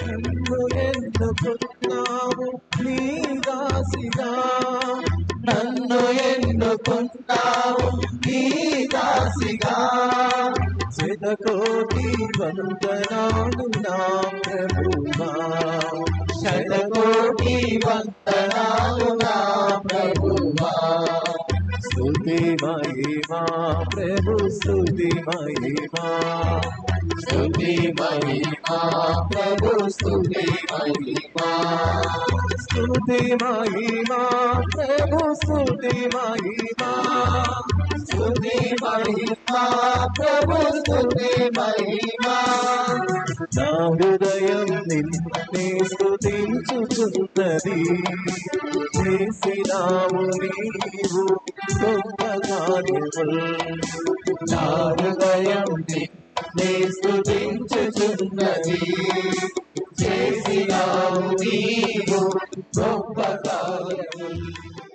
నన్ను ఎన్నుకున్నావు నీ దాసిగా, నన్ను ఎన్నుకున్నావు నీ దాసిగా. శతకోటి వందనాలు నా ప్రభువా, శతకోటి వందనాలు నా ప్రభువా. స్తుతి మహిమా ప్రభు, స్తుతి మహిమా, స్తుతి మహిమా ప్రభు, స్తుతి మహిమా, స్తుతి మహిమా ప్రభు, స్తుతి మహిమా, స్తుతి మహిమా ప్రభు, స్తుతి మహిమా. నా హృదయం నిన్నే స్తుతించుచున్నది, చేసినావు నీవు గొప్ప కార్యములు. నా హృదయం నిన్నే స్తుతించుచున్నది, చేసినావు నీవు గొప్ప కార్యములు.